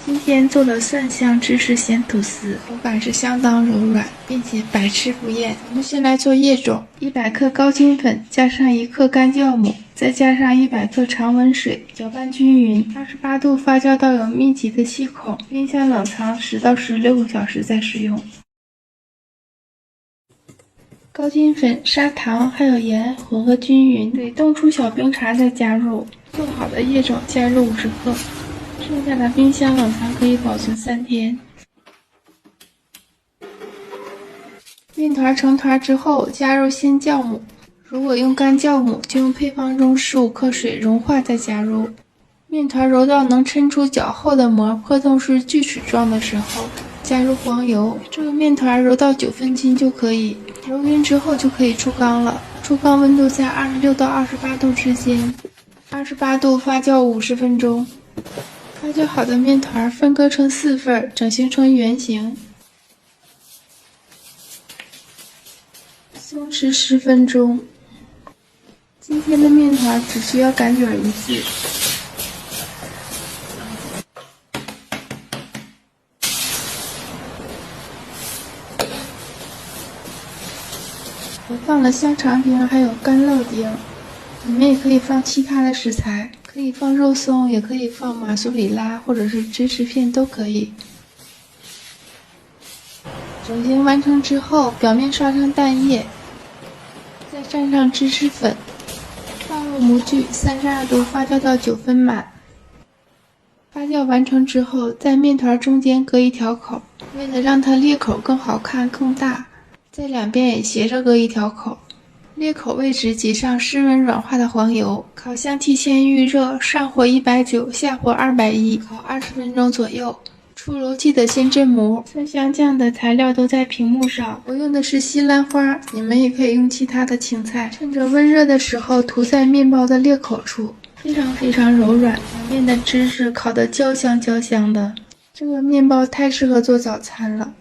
今天做了蒜香芝士咸吐司，口感是相当柔软，并且百吃不厌。我们先来做液种，100克高筋粉加上1克干酵母，再加上100克常温水，搅拌均匀。28度发酵到有密集的气孔，冰箱冷藏10到16个小时再使用。高筋粉、砂糖还有盐混合均匀，水冻出小冰碴再加入。做好的液种加入50克。剩下的冰箱冷藏可以保存3天。面团成团之后，加入鲜酵母。如果用干酵母，就用配方中15克水融化再加入。面团揉到能抻出较厚的膜，破洞是锯齿状的时候，加入黄油。这个面团揉到9分筋就可以。揉匀之后就可以出缸了。出缸温度在26到28度之间，28度发酵50分钟。发酵好的面团分割成4份，整形成圆形。松弛10分钟。今天的面团只需要擀卷1次。我放了香肠丁还有干酪丁，你们也可以放其他的食材。可以放肉松，也可以放马苏里拉或者是芝士片都可以。整形完成之后，表面刷上蛋液，再蘸上芝士粉，放入模具32度发酵到9分满。发酵完成之后，在面团中间隔一条口，为了让它裂口更好看更大，在两边也斜着隔一条口。裂口位置挤上湿润软化的黄油，烤箱提前预热，上火190，下火210，烤20分钟左右。出炉记得先震模。蒜香酱的材料都在屏幕上，我用的是西兰花，你们也可以用其他的青菜。趁着温热的时候涂在面包的裂口处，非常柔软，表面的芝士烤得焦香的。这个面包太适合做早餐了，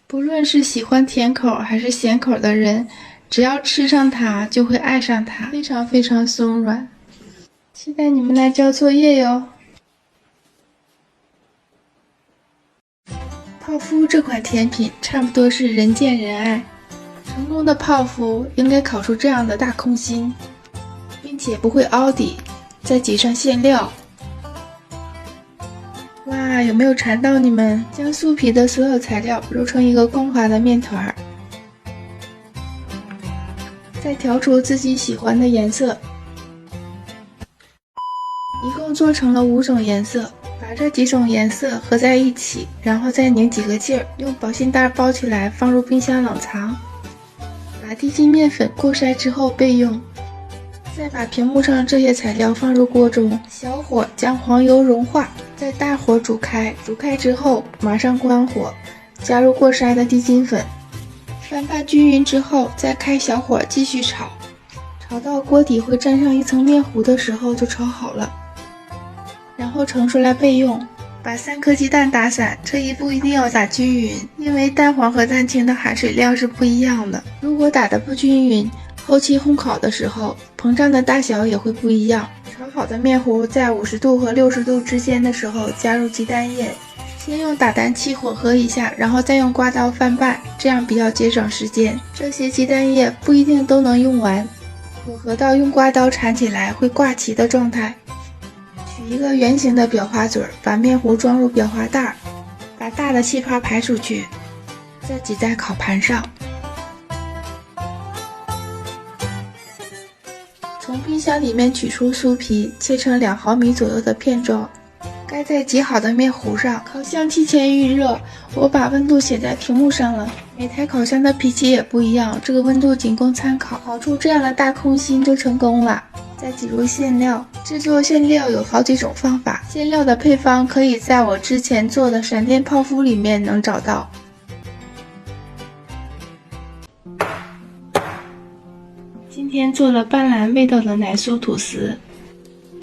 不论是喜欢甜口还是咸口的人，只要吃上它就会爱上它，非常松软。期待你们来交作业哟。泡芙这款甜品差不多是人见人爱，成功的泡芙应该烤出这样的大空心，并且不会凹底，再挤上馅料。哇，有没有馋到你们？将酥皮的所有材料揉成一个光滑的面团，再调出自己喜欢的颜色，一共做成了5种颜色。把这几种颜色合在一起，然后再拧几个劲儿，用保鲜袋包起来，放入冰箱冷藏。把低筋面粉过筛之后备用。再把屏幕上这些材料放入锅中，小火将黄油融化，再大火煮开。煮开之后马上关火，加入过筛的低筋粉。翻拌均匀之后，再开小火继续炒，炒到锅底会沾上一层面糊的时候就炒好了，然后盛出来备用。把3颗鸡蛋打散，这一步一定要打均匀，因为蛋黄和蛋清的含水量是不一样的。如果打得不均匀，后期烘烤的时候膨胀的大小也会不一样。炒好的面糊在50度和60度之间的时候加入鸡蛋液，先用打蛋器混合一下，然后再用刮刀翻拌，这样比较节省时间。这些鸡蛋液不一定都能用完，混合到用刮刀铲起来会挂齐的状态。取一个圆形的裱花嘴，把面糊装入裱花袋，把大的气泡排出去，再挤在烤盘上。从冰箱里面取出酥皮，切成2毫米左右的片状，盖在挤好的面糊上。烤箱提前预热，我把温度写在屏幕上了。每台烤箱的脾气也不一样，这个温度仅供参考。烤出这样的大空心就成功了。再挤入馅料，制作馅料有好几种方法，馅料的配方可以在我之前做的闪电泡芙里面能找到。今天做了斑斓味道的奶酥吐司，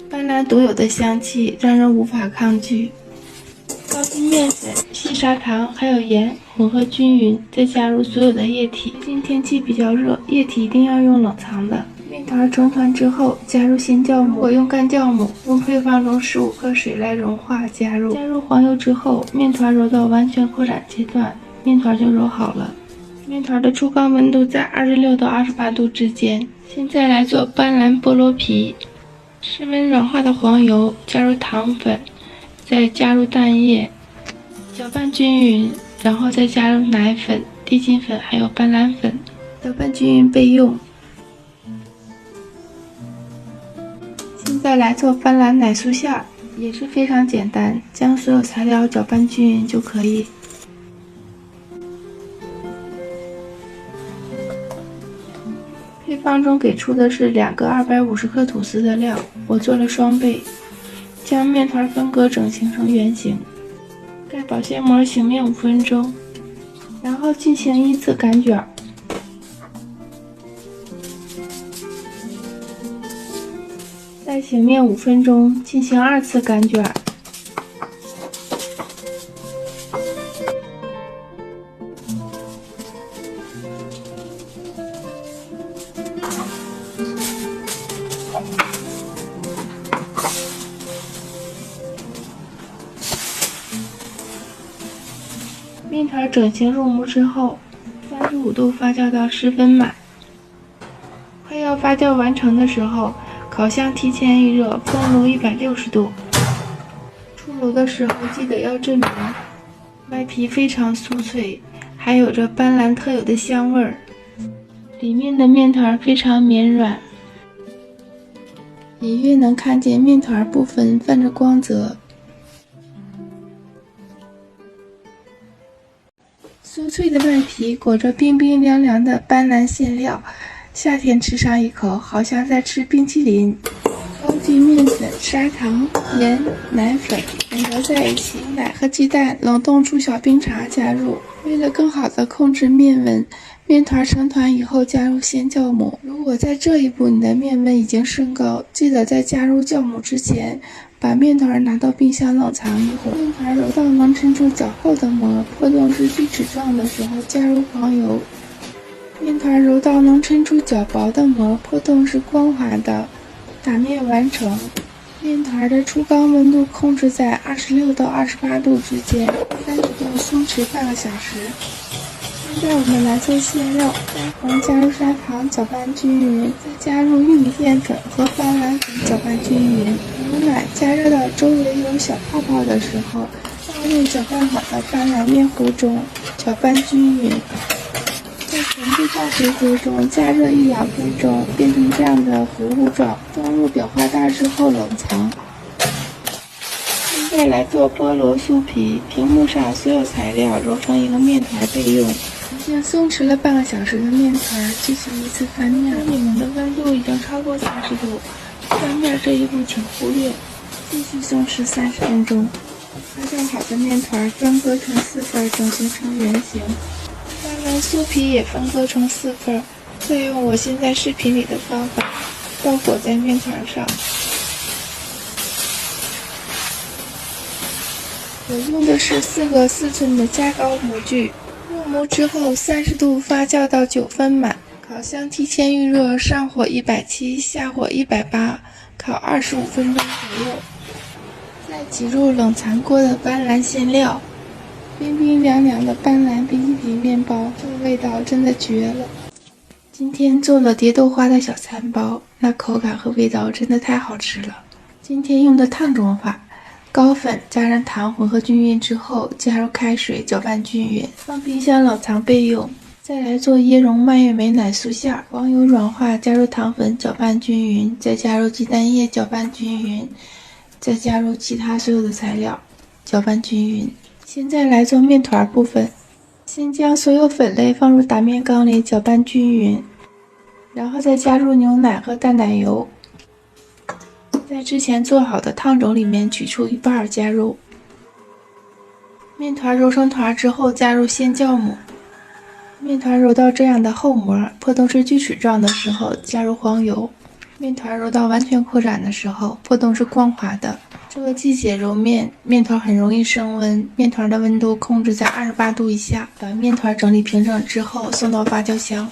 斑斓独有的香气让人无法抗拒。高筋面粉、细砂糖还有盐混合均匀，再加入所有的液体。最近天气比较热，液体一定要用冷藏的。面团成团之后，加入鲜酵母。我用干酵母，用配方中15克水来融化加入。加入黄油之后，面团揉到完全扩展阶段，面团就揉好了。面团的出缸温度在26到28度之间。现在来做斑斓菠萝皮。室温软化的黄油，加入糖粉，再加入蛋液，搅拌均匀，然后再加入奶粉、地筋粉还有斑斓粉，搅拌均匀备用。现在来做斑斓奶酥馅，也是非常简单，将所有材料搅拌均匀就可以。配方中给出的是2个250克吐司的料，我做了双倍。将面团分割整形成圆形，盖保鲜膜醒面5分钟，然后进行依次擀卷。再醒面5分钟，进行2次擀卷。面团整形入模之后，35度发酵到10分满。快要发酵完成的时候，烤箱提前预热，风炉160度。出炉的时候记得要震明，外皮非常酥脆，还有着斑斓特有的香味儿。里面的面团非常绵软，隐约能看见面团部分泛着光泽。酥脆的外皮裹着冰冰凉凉的斑斓馅料，夏天吃上一口，好像在吃冰淇淋。高级面粉、砂糖、盐、奶粉混合在一起，奶和鸡蛋冷冻出小冰碴加入。为了更好的控制面温，面团成团以后加入鲜酵母。如果在这一步你的面温已经升高，记得在加入酵母之前，把面团拿到冰箱冷藏一会儿。面团揉到能抻出较厚的膜，破洞至锯齿状的时候，加入黄油。面团揉到能抻出较薄的膜，破洞是光滑的，打面完成。面团的出缸温度控制在26到28度之间，30度松弛半个小时。现在我们来做馅料，待会加入砂糖，搅拌均匀，再加入玉米淀粉和斑斓粉，搅拌均匀。牛奶加热到周围有小泡泡的时候，倒入搅拌好的斑斓面糊中，搅拌均匀。在全制大水壶中加热1-2分钟，变成这样的糊糊状，装入裱花袋之后冷藏。现在来做菠萝酥皮，屏幕上所有材料揉成一个面团备用。已经松弛了半个小时的面团，进行一次翻面。你们的温度已经超过30度，翻面这一步请忽略，继续松弛30分钟。发酵好的面团分割成4份，整形成圆形。斑斓酥皮也分割成4份，再用我现在视频里的方法包裹在面团上。我用的是4个4寸的加高模具。入模之后30度发酵到9分满，烤箱提前预热，上火170，下火180，烤25分钟左右。再挤入冷藏过的斑斓馅料，冰冰凉凉的斑斓冰淇淋面包，这个味道真的绝了。今天做了蝶豆花的小餐包，那口感和味道真的太好吃了。今天用的烫蒸法，高粉加上糖混合均匀之后，加入开水搅拌均匀，放冰箱冷藏备用。再来做椰蓉蔓越莓奶酥馅，黄油软化，加入糖粉搅拌均匀，再加入鸡蛋液搅拌均匀，再加入其他所有的材料搅拌均匀。现在来做面团部分，先将所有粉类放入打面缸里搅拌均匀，然后再加入牛奶和淡奶油。在之前做好的烫轴里面取出一半加入。面团揉成团之后加入鲜酵母。面团揉到这样的厚膜，破洞是锯齿状的时候加入黄油。面团揉到完全扩展的时候，破洞是光滑的。这个季节揉面，面团很容易升温，面团的温度控制在28度以下。把面团整理平整之后送到发酵箱。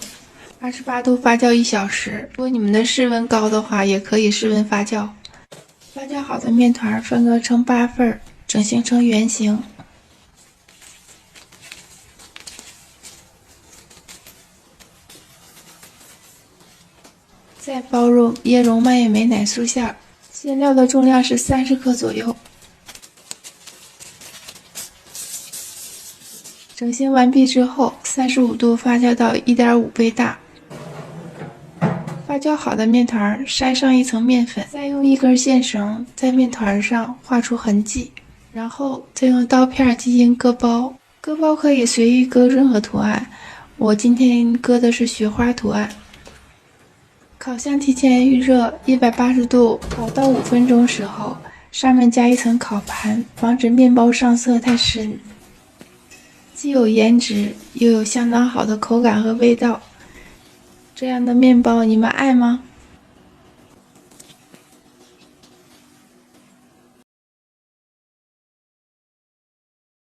28度发酵1小时。如果你们的室温高的话，也可以室温发酵。发酵好的面团分割成8份，整形成圆形。再包入椰蓉蔓越莓奶酥馅，馅料的重量是30克左右。整形完毕之后，35度发酵到 1.5 倍大。发酵好的面团筛上一层面粉，再用一根线绳在面团上画出痕迹，然后再用刀片进行割包。割包可以随意割任何图案，我今天割的是雪花图案。烤箱提前预热180度，烤到5分钟时候，上面加一层烤盘，防止面包上色太深。既有颜值，又有相当好的口感和味道。这样的面包你们爱吗？